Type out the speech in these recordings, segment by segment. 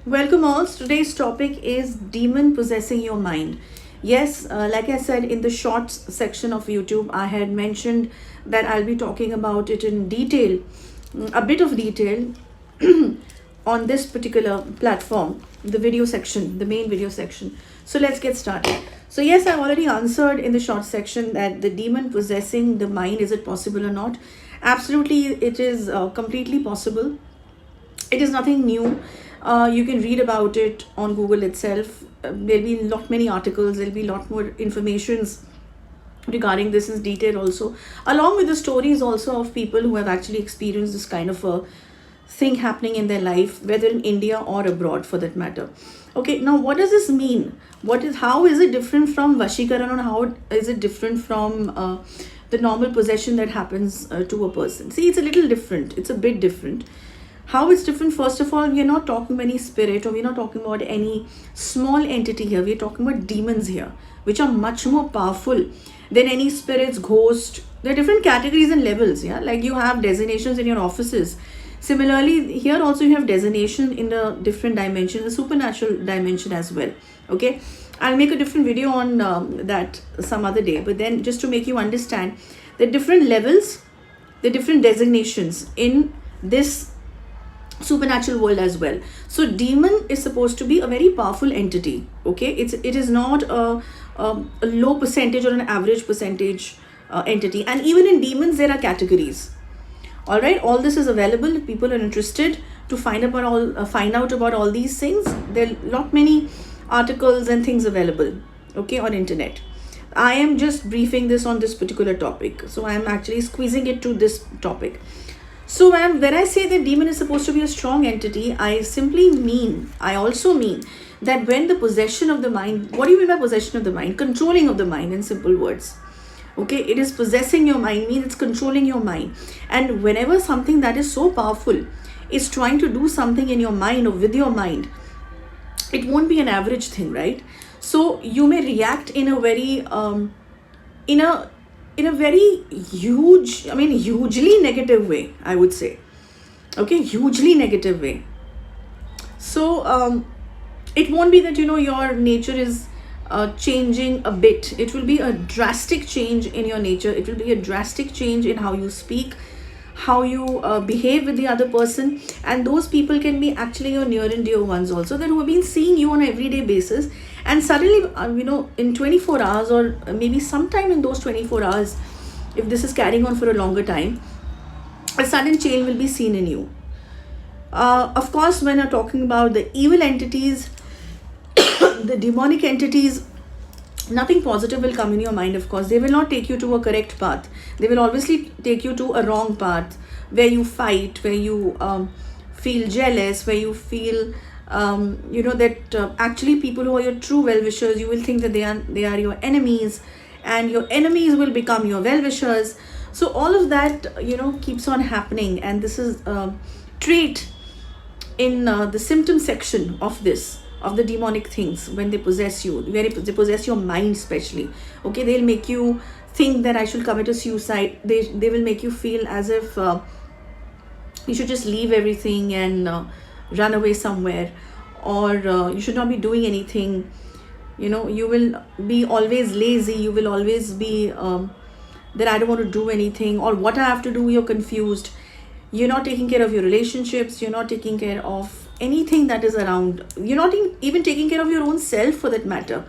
Welcome all. Today's topic is demon possessing your mind. Yes, like I said in the shorts section of YouTube, I had mentioned that I'll be talking about it in detail, a bit of detail on this particular platform, the video section, the main video section. So let's get started. So, yes, I already answered in the short section that the demon possessing the mind, is it possible or not? Absolutely, it is completely possible. It is nothing new. You can read about it on Google itself. There'll be lot many articles. There'll be lot more informations regarding this in detail also, along with the stories also of people who have actually experienced this kind of a thing happening in their life, whether in India or abroad for that matter. Okay, now what does this mean? How is it different from Vashikaran, and how is it different from the normal possession that happens to a person? See, it's a little different. It's a bit different. How it's different? First of all, we're not talking about any spirit, or we're not talking about any small entity here. We're talking about demons here, which are much more powerful than any spirits, ghost. There are different categories and levels. Yeah, like you have designations in your offices. Similarly, here also you have designation in the different dimension, the supernatural dimension as well. Okay, I'll make a different video on that some other day. But then, just to make you understand the different levels, the different designations in this supernatural world as well. So demon is supposed to be a very powerful entity. Okay, it is not a low percentage or an average percentage entity. And even in demons there are categories. All right, all this is available if people are interested to find out about all these things. There are lot many articles and things available, okay, on internet. I am just briefing this on this particular topic, so I am actually squeezing it to this topic. So when I say that demon is supposed to be a strong entity, I also mean that when the possession of the mind, what do you mean by possession of the mind? Controlling of the mind, in simple words. Okay, it is possessing your mind, means it's controlling your mind. And whenever something that is so powerful is trying to do something in your mind or with your mind, it won't be an average thing, right? So you may react in a very in a very hugely negative way, I would say. Okay, hugely negative way. So it won't be that your nature is changing a bit. It will be a drastic change in your nature. It will be a drastic change in how you speak, how you behave with the other person. And those people can be actually your near and dear ones also, that who have been seeing you on an everyday basis, and suddenly in 24 hours, or maybe sometime in those 24 hours, if this is carrying on for a longer time, a sudden change will be seen in you. Of course, when you're talking about the evil entities, the demonic entities, nothing positive will come in your mind. Of course, they will not take you to a correct path. They will obviously take you to a wrong path, where you fight, where you feel jealous, where you feel that actually people who are your true well-wishers, you will think that they are your enemies, and your enemies will become your well-wishers. So all of that keeps on happening, and this is trait in the symptom section of the demonic things. When they possess you, when they possess your mind especially, okay, they'll make you think that I should commit a suicide. They will make you feel as if you should just leave everything and run away somewhere, or you should not be doing anything. You will be always lazy. You will always be that I don't want to do anything, or what I have to do, you're confused. You're not taking care of your relationships. You're not taking care of anything that is around. You're not even taking care of your own self, for that matter.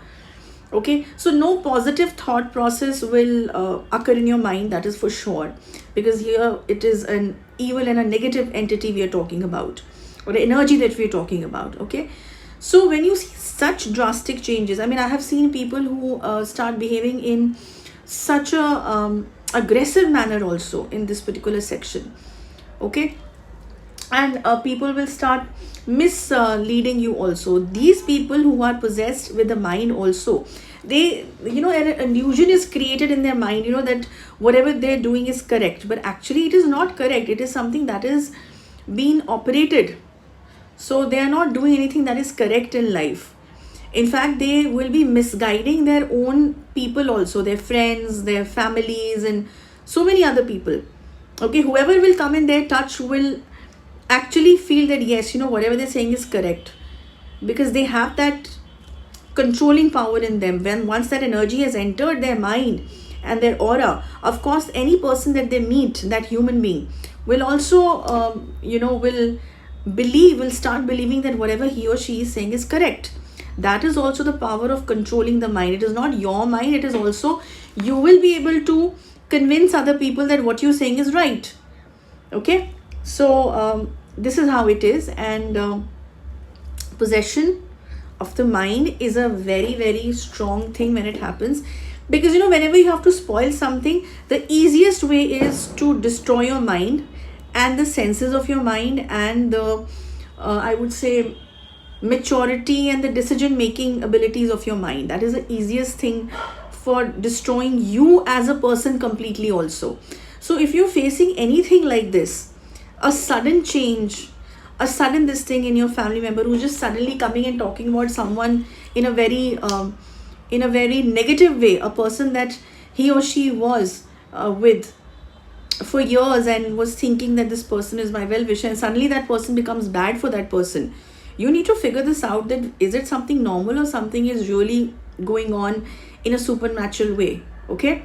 Okay, so no positive thought process will occur in your mind, that is for sure, because here it is an evil and a negative entity we are talking about, or the energy that we are talking about. Okay, so when you see such drastic changes, I have seen people who start behaving in such a aggressive manner also in this particular section. Okay, and people will start misleading you also. These people who are possessed with the mind also, they an illusion is created in their mind, that whatever they're doing is correct, but actually it is not correct. It is something that is being operated. So they are not doing anything that is correct in life. In fact, they will be misguiding their own people also, their friends, their families, and so many other people. Okay, whoever will come in their touch will actually feel that yes, whatever they're saying is correct. because they have that controlling power in them. When once that energy has entered their mind and their aura, of course any person that they meet, that human being, will also will start believing that whatever he or she is saying is correct. That is also the power of controlling the mind. It is not your mind, it is also, you will be able to convince other people that what you're saying is right. Okay, so this is how it is. And possession of the mind is a very, very strong thing when it happens, because whenever you have to spoil something, the easiest way is to destroy your mind and the senses of your mind, and the I would say maturity and the decision making abilities of your mind. That is the easiest thing for destroying you as a person completely also. So if you're facing anything like this, a sudden change, a sudden this thing in your family member who's just suddenly coming and talking about someone in a very negative way, a person that he or she was with for years and was thinking that this person is my well-wisher, and suddenly that person becomes bad for that person. You need to figure this out, that is it something normal or something is really going on in a supernatural way. Okay,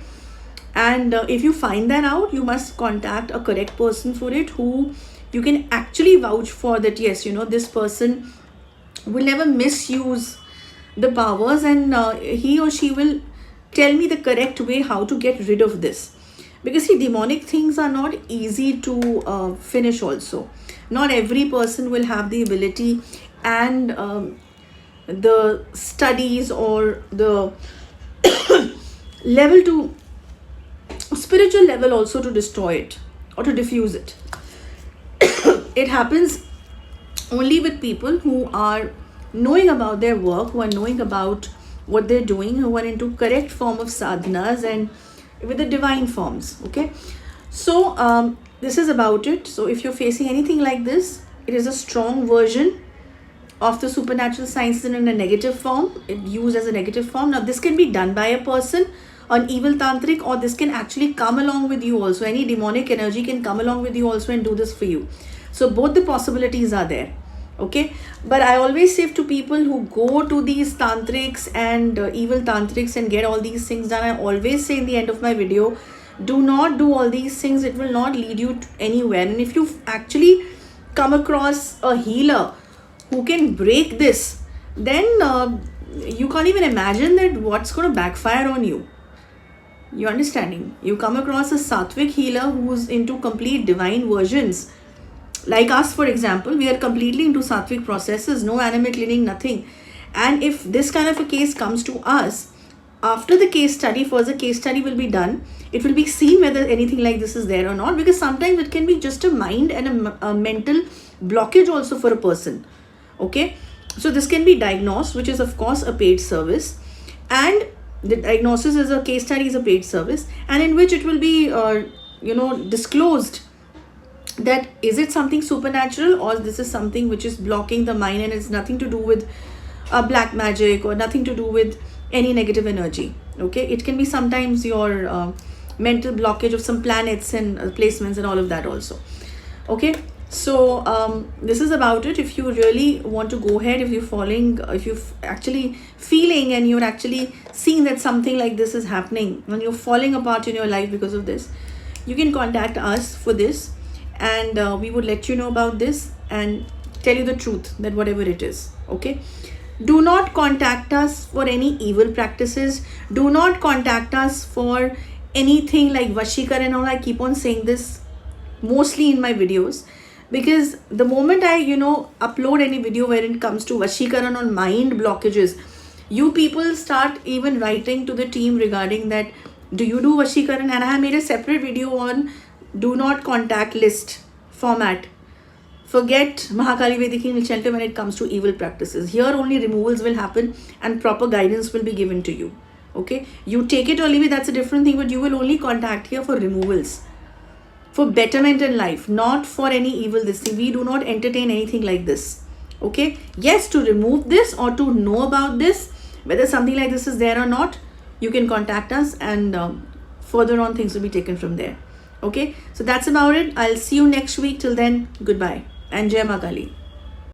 and if you find that out, you must contact a correct person for it, who you can actually vouch for, that yes, this person will never misuse the powers, and he or she will tell me the correct way how to get rid of this. Because see, demonic things are not easy to finish also. Not every person will have the ability and the studies or the level to spiritual level also to destroy it or to diffuse it. It happens only with people who are knowing about their work, who are knowing about what they're doing, who are into correct form of sadhanas and with the divine forms. Okay, so this is about it. So if you're facing anything like this, it is a strong version of the supernatural sciences in a negative form, it used as a negative form. Now this can be done by a person, an evil tantric, or this can actually come along with you also. Any demonic energy can come along with you also and do this for you. So both the possibilities are there. Okay, but I always say to people who go to these tantrics and evil tantrics and get all these things done, I always say in the end of my video, do not do all these things. It will not lead you to anywhere. And if you actually come across a healer who can break this, then you can't even imagine that what's going to backfire on you. You understanding? You come across a sattvic healer who's into complete divine versions. Like us, for example, we are completely into sattvic processes, no animal cleaning, nothing. And if this kind of a case comes to us, after the case study, first the case study will be done. It will be seen whether anything like this is there or not, because sometimes it can be just a mind and a mental blockage also for a person. Okay, so this can be diagnosed, which is of course a paid service, and the diagnosis is a case study, is a paid service, and in which it will be disclosed that is it something supernatural or this is something which is blocking the mind and it's nothing to do with black magic or nothing to do with any negative energy. Okay, it can be sometimes your mental blockage of some planets and placements and all of that also. Okay, so this is about it. If you really want to go ahead, if you're actually feeling and you're actually seeing that something like this is happening and you're falling apart in your life because of this, you can contact us for this, and we would let you know about this and tell you the truth, that whatever it is. Okay, do not contact us for any evil practices. Do not contact us for anything like Vashikar and all. I keep on saying this mostly in my videos, because the moment I upload any video where it comes to Vashikaran on mind blockages, you people start even writing to the team regarding that, do you do Vashikaran? And I have made a separate video on do not contact list format. Forget Mahakali Vedic Healing Center when it comes to evil practices. Here only removals will happen and proper guidance will be given to you. Okay, you take it or leave it, that's a different thing, but you will only contact here for removals, for betterment in life, not for any evil this thing. We do not entertain anything like this. Okay, yes, to remove this or to know about this, whether something like this is there or not, you can contact us, and further on things will be taken from there. Okay, so that's about it. I'll see you next week. Till then, goodbye and Jai Maa Kali.